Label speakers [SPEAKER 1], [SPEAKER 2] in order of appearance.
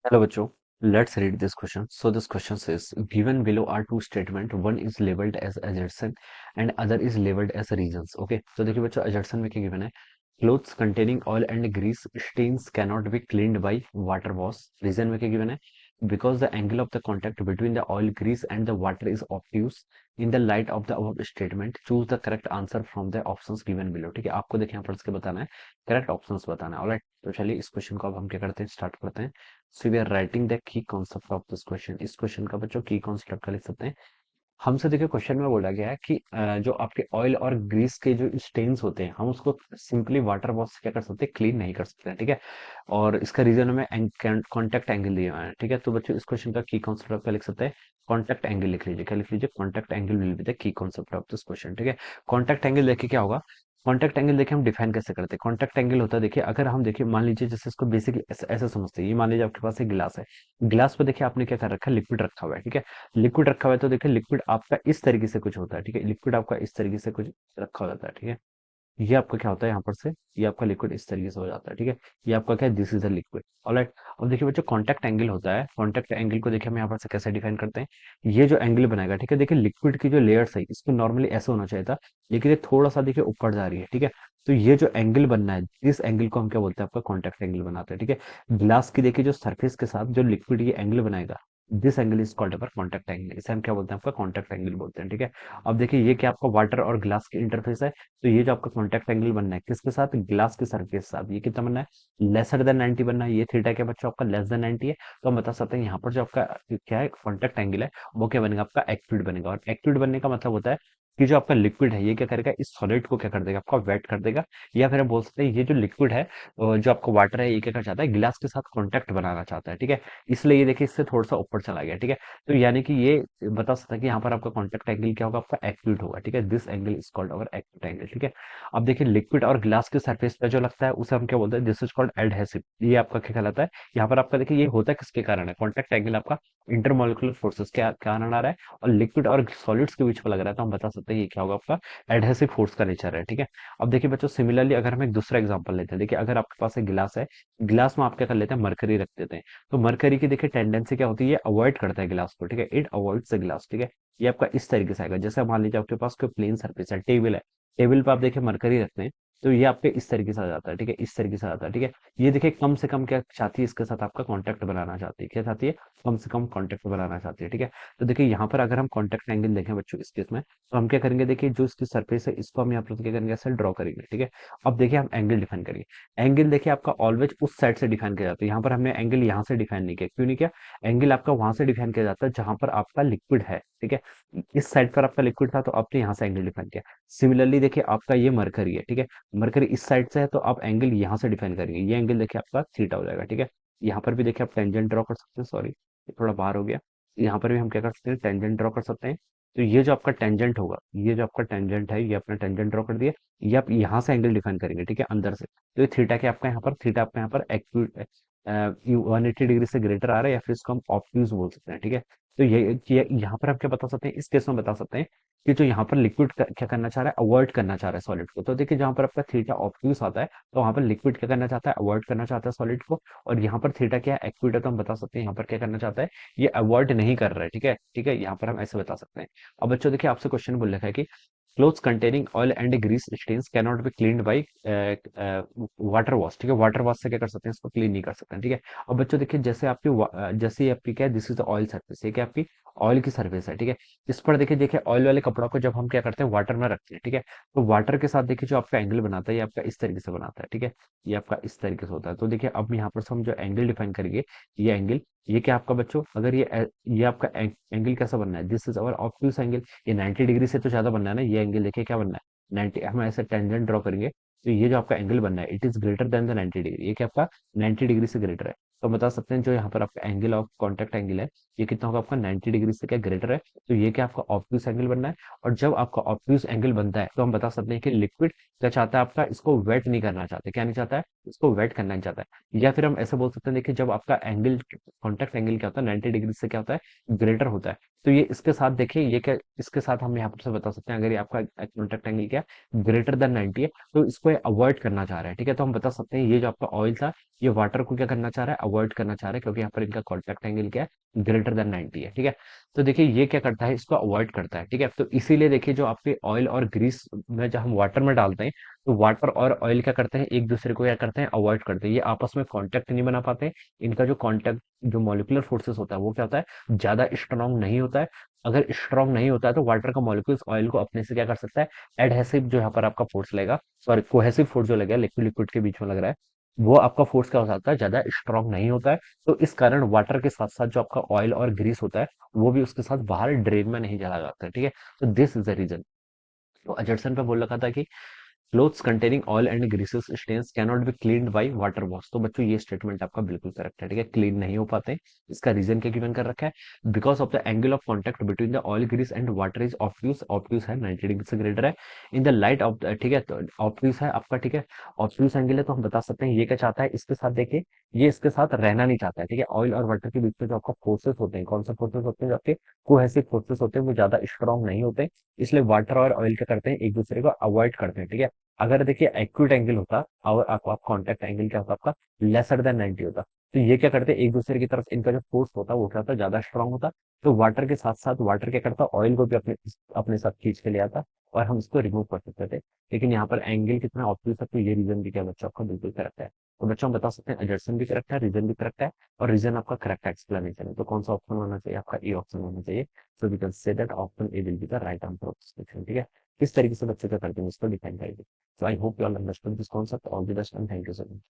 [SPEAKER 1] Hello, बच्चों. Let's read this question. So this question says, given below are two statement. One is labeled as assertion and other is labeled as reasons. Okay. तो देखिए बच्चों, assertion में क्या given है? Clothes containing oil and grease stains cannot be cleaned by water wash. Reason में क्या given है? Because the angle of the contact between the oil, grease and the water is obtuse. In the light of the above statement, choose the correct answer from the options given below. ठीक है, आपको देखिए यहाँ पर इसके बताना है, correct options बताना है. ऑलराइट, तो चलिए इस क्वेश्चन को अब हम क्या करते हैं, स्टार्ट करते हैं. So we are writing the key concept of this question. इस क्वेश्चन का बच्चों की कॉन्सेप्ट का लिख सकते हैं. हमसे देखिए क्वेश्चन में बोला गया है कि जो आपके ऑयल और ग्रीस के जो स्टेन्स होते हैं, हम उसको सिंपली वाटर वॉश से क्या कर सकते हैं, क्लीन नहीं कर सकते हैं. ठीक है, और इसका रीजन हमें कॉन्टेक्ट एंगल दिया हुआ है. ठीक है, तो बच्चों इस क्वेश्चन का की कॉन्सेप्ट आप क्या लिख सकते हैं, कॉन्टेक्ट एंगल लिख लीजिए. क्या लिख लीजिए, contact angle will be the key concept of this question. ठीक है, कॉन्टेक्ट एंगल देखिए क्या होगा. कॉन्टेक्ट एंगल देखिए हम डिफाइन कैसे करते हैं. कॉन्टेक्ट एंगल होता है, देखिए अगर हम देखिए मान लीजिए जैसे इसको बेसिकली ऐसे समझते हैं. ये मान लीजिए आपके पास एक गिलास है. गिलास पे देखिए आपने क्या कर रखा है, लिक्विड रखा हुआ है. ठीक है, लिक्विड रखा हुआ है तो देखिए लिक्विड आपका इस तरीके से कुछ होता है. ठीक है, लिक्विड आपका इस तरीके से कुछ रखा हो जाता है. ठीक है, ये आपका क्या होता है यहाँ पर से, ये आपका लिक्विड इस तरीके से हो जाता है. ठीक है, ये आपका क्या है, this is a liquid. Alright, अब देखिए बच्चों कॉन्टैक्ट एंगल होता है. कॉन्टैक्ट एंगल को देखिए हम यहाँ पर से कैसे डिफाइन करते हैं. ये जो एंगल बनाएगा, ठीक है, देखिए लिक्विड की जो लेयर्स है इसको नॉर्मली ऐसे होना चाहिए था, लेकिन ये थोड़ा सा देखिए ऊपर जा रही है. ठीक है, तो ये जो एंगल बनना है, इस एंगल को हम क्या बोलते हैं, आपका कॉन्टैक्ट एंगल बनाते हैं. ठीक है, ग्लास की देखिए जो सरफेस के साथ जो लिक्विड ये एंगल बनाएगा, this angle is called our contact angle. इसे हम क्या बोलते हैं, आपका कॉन्टैक्ट एंगल बोलते हैं. ठीक है, अब देखिए ये क्या आपका वाटर और ग्लास की इंटरफेस है. तो ये जो आपका कॉन्टैक्ट एंगल बनना है किसके साथ, ग्लास के सरफेस के साथ, ये कितना बनना है, लेसर देन 90 बनना है. ये थीटा क्या बच्चों आपका लेस देन 90 है. तो हम बता सकते हैं यहाँ पर जो आपका क्या है, कॉन्टैक्ट एंगल है, वो क्या बनेगा, आपका एक्यूट बनेगा. और एक्यूट बनने का मतलब होता है कि जो आपका लिक्विड है ये क्या करेगा, इस सॉलिड को क्या कर देगा, आपका वेट कर देगा. या फिर हम बोल सकते हैं ये जो लिक्विड है, जो आपका वाटर है, ये क्या कर चाहता है, गिलास के साथ कॉन्टैक्ट बनाना चाहता है. ठीक है, इसलिए ये देखिए इससे थोड़ा सा ऊपर चला गया. ठीक है, तो यानी कि ये बता सकता है कि यहाँ पर आपका कॉन्टैक्ट एंगल क्या होगा, आपका एक्यूट होगा. ठीक है, this angle is called our acute angle. ठीक है, अब देखिए लिक्विड और ग्लास के सरफेस पे जो लगता है उसे हम क्या बोलते हैं, दिस इज कॉल्ड एडहेसिव. ये आपका क्या कहलाता है. यहाँ पर आपका देखिए ये होता है किसके कारण है, कॉन्टैक्ट एंगल आपका इंटरमोलिकुलर फोर्सेस के कारण आ रहा है, और लिक्विड और सॉलिड्स के बीच में लग रहा है, तो हम बता सकते हैं ये क्या होगा, आपका एडहेसिव फोर्स का नेचर है. ठीक है, अब देखिए बच्चों सिमिलरली अगर हम एक दूसरा एग्जांपल लेते हैं, देखिए अगर आपके पास एक गिलास है, गिलास में आप क्या कर लेते हैं, मरकरी रख देते हैं. तो मरकरी की देखिए टेंडेंसी क्या होती है, ये अवॉइड करता है गिलास को. ठीक है, इट अवॉइड्स द गिलास. ठीक है, ये आपका इस तरीके से आएगा. जैसे मान लीजिए आपके पास कोई प्लेन सरफेस है, टेबल है, टेबल पे आप देखिए मरकरी रखते हैं, तो ये आपके इस तरीके से आ जाता है. ठीक है, इस तरीके से आ जाता है. ठीक है, ये देखिए कम से कम क्या चाहती है, इसके साथ आपका कॉन्टेक्ट बनाना चाहती है. क्या चाहती है, कम से कम कॉन्टेक्ट बनाना चाहती है. ठीक है, तो देखिए यहाँ पर अगर हम कॉन्टेक्ट एंगल देखें बच्चों इस केस में, तो हम क्या करेंगे, देखिए जो इसकी सरफेस है इसको हम यहाँ पर क्या करेंगे, ऐसे ड्रॉ करेंगे. ठीक है, अब देखिए हम एंगल डिफाइन करेंगे. एंगल देखिए आपका ऑलवेज उस साइड से डिफाइन किया जाता है. यहाँ पर हमने एंगल यहाँ से डिफाइन नहीं किया. क्यों नहीं किया, एंगल आपका वहां से डिफाइन किया जाता है जहां पर आपका लिक्विड है. ठीक है, इस साइड पर आपका लिक्विड था तो आपने यहाँ से एंगल डिफाइन किया. सिमिलरली देखिए आपका ये मरकरी है. ठीक है, मरकरी इस साइड से है तो आप एंगल यहाँ से डिफाइन करेंगे. ये एंगल देखिए आपका थीटा हो जाएगा. ठीक है, यहाँ पर भी देखिए आप टेंजेंट ड्रॉ कर सकते हैं. सॉरी, ये थोड़ा बाहर हो गया. यहाँ पर भी हम क्या कर सकते हैं, टेंजेंट ड्रॉ कर सकते हैं. तो ये जो आपका टेंजेंट होगा, ये जो आपका टेंजेंट है, ये अपना टेंजेंट ड्रॉ कर दिया. ये आप यहाँ से एंगल डिफाइन करेंगे. ठीक है, अंदर से. तो ये थीटा के आपका यहाँ पर, थीटा आपका यहाँ पर एक्यूट 180 डिग्री से ग्रेटर आ रहा है, या फिर इसको हम ऑब्ट्यूज बोल सकते हैं. ठीक है, तो ये यहाँ पर आप क्या बता सकते हैं, इस केस में बता सकते हैं कि जो यहाँ पर लिक्विड क्या करना चाह रहा है, अवॉइड करना चाह रहा है सॉलिड को. तो देखिए जहाँ पर आपका थीटा ऑब्ट्यूज आता है, तो वहाँ पर लिक्विड क्या करना चाहता है, अवॉइड करना चाहता है सॉलिड को. और यहाँ पर थीटा क्या है, एक्विड है, तो हम बता सकते हैं यहाँ पर क्या करना चाहता है, ये अवॉइड नहीं कर रहा है. ठीक है, ठीक है, यहाँ पर हम ऐसे बता सकते हैं. अब बच्चों देखिए आपसे क्वेश्चन बोल रखा है कि clothes containing oil and grease stains cannot be cleaned by water wash. ठीक है, वाटर वॉश से क्या कर सकते हैं, इसको क्लीन नहीं कर सकते हैं. ठीक है, अब बच्चों देखिए जैसे आपकी जैसे ही आपकी क्या है, this is the oil surface, ये क्या आपकी ऑयल की सरफेस है. ठीक है, इस पर देखिए देखिए ऑयल वाले कपड़ों को जब हम क्या करते हैं, वाटर में रखते हैं. ठीक है, तो वाटर के साथ देखिए जो आपका एंगल बनाता है, ये आपका इस तरीके से बनाता है. ठीक है, ये आपका इस तरीके से होता है. तो देखिए अब यहाँ पर से हम जो एंगल डिफाइन करेंगे, ये एंगल, ये क्या आपका बच्चों, अगर ये आपका एंगल कैसा बनना है, this is our obtuse angle. ये 90 डिग्री से तो ज्यादा बनना है ना. ये एंगल देखिए क्या बनना है, 90. हम ऐसे टेंजेंट ड्रॉ करेंगे, तो ये जो आपका एंगल बनना है, it is greater than the 90 degree. ये क्या आपका 90 डिग्री से ग्रेटर है. तो बता सकते हैं जो यहाँ पर आपका एंगल ऑफ कॉन्टेक्ट एंगल है, ये कितना होगा, आपका 90 डिग्री से क्या ग्रेटर है. तो ये क्या आपका ऑब्ट्यूज एंगल बनना है. और जब आपका ऑब्ट्यूज एंगल बनता है, तो हम बता सकते हैं कि लिक्विड क्या चाहता है, आपका इसको वेट नहीं करना चाहते. क्या नहीं चाहता है, इसको वेट करना नहीं चाहता है. या फिर हम ऐसे बोल सकते हैं, देखिए जब आपका एंगल, कॉन्टेक्ट एंगल क्या होता है, 90 डिग्री से क्या होता है, ग्रेटर होता है, तो ये इसके साथ देखिए ये क्या, इसके साथ हम यहाँ पर से बता सकते हैं अगर ये आपका कॉन्टैक्ट एंगल क्या है ग्रेटर देन 90 है तो इसको अवॉइड करना चाह रहा है, ठीक है। तो हम बता सकते हैं ये जो आपका ऑयल था ये वाटर को क्या करना चाह रहा है, अवॉइड करना चाह रहा है, क्योंकि यहाँ पर इनका कॉन्टैक्ट एंगल क्या है ग्रेटर देन 90 है, ठीक है। तो देखिए ये क्या करता है, इसको अवॉइड करता है, ठीक है। तो इसीलिए देखिए जो आपके ऑयल और ग्रीस में जब हम वाटर में डालते हैं तो वाटर और ऑयल क्या करते हैं, एक दूसरे को क्या करते हैं, अवॉइड करते हैं, ये आपस में कांटेक्ट नहीं बना पाते। इनका जो कांटेक्ट जो मॉलिक्यूलर फोर्सेस होता है वो क्या होता है, ज्यादा स्ट्रांग नहीं होता है। अगर स्ट्रांग नहीं होता है तो वाटर का मॉलिक्यूल्स ऑयल को अपने से क्या कर सकता है, एडहेसिव जो यहाँ पर आपका फोर्स लगेगा, सॉरी कोहेसिव फोर्स जो लगेगा, लिक्विड लिक्विड के बीच में लग रहा है, वो आपका फोर्स क्या हो सकता है, ज्यादा स्ट्रांग नहीं होता है। तो इस कारण वाटर के साथ साथ जो आपका ऑयल और ग्रीस होता है वो भी उसके साथ बाहर ड्रेन में नहीं चला जाता है, ठीक है। तो दिस इज द रीजन। तो एजर्सन पे बोल रखा था कि clothes containing oil and greases stains cannot be cleaned by water wash. तो बच्चों ये स्टेटमेंट आपका बिल्कुल करेक्ट है, ठीक है, क्लीन नहीं हो पाते। इसका रीजन क्या गिवन कर रखा है, because of the angle of contact between the oil Greece and water is obtuse, obtuse है 90 डिग्री से ग्रेटर है इन द लाइट ऑफ, ठीक है, तो ऑब्ट्यूज है आपका, ठीक है, ऑब्ट्यूज एंगल है। तो हम बता सकते हैं ये क्या चाहता है, इसके साथ देखिए ये इसके साथ रहना नहीं चाहता है, ठीक है। ऑयल और वाटर के बीच में जो आपका फोर्सेस होते हैं, कौन सा फोर्सेस होते हैं, जो आपके कोहेसिव फोर्सेस होते हैं, वो ज्यादा स्ट्रांग नहीं होते। इसलिए वाटर और ऑयल क्या करते हैं, एक दूसरे को अवॉइड करते हैं, ठीक है। अगर देखिए एक्यूट एंगल होता और आपका कॉन्टैक्ट एंगल क्या होता आपका लेसर देन 90 होता, तो ये क्या करते एक दूसरे की तरफ इनका जो फोर्स होता वो क्या होता ज्यादा स्ट्रांग होता। तो वाटर के साथ साथ वाटर क्या करता, ऑयल को भी अपने अपने साथ खींच के ले आता और हम इसको रिमूव कर सकते थे। लेकिन यहाँ पर एंगल कितना ऑब्वियस है, तो ये रीजन भी क्या बच्चों आपका बिल्कुल करेक्ट है। तो बच्चों हम बता सकते हैं एजर्सन भी करेक्ट है, रीजन भी करेक्ट है, और रीजन आपका करेक्ट एक्सप्लेनेशन है। तो कौन सा ऑप्शन होना चाहिए, आपका ए ऑप्शन होना चाहिए। So we can say that option A will be the right answer of this question, ठीक है। किस तरीके से बच्चे क्या करते हैं इसको डिफाइन करेंगे। So I hope you all understood this concept. All the best and thank you so much.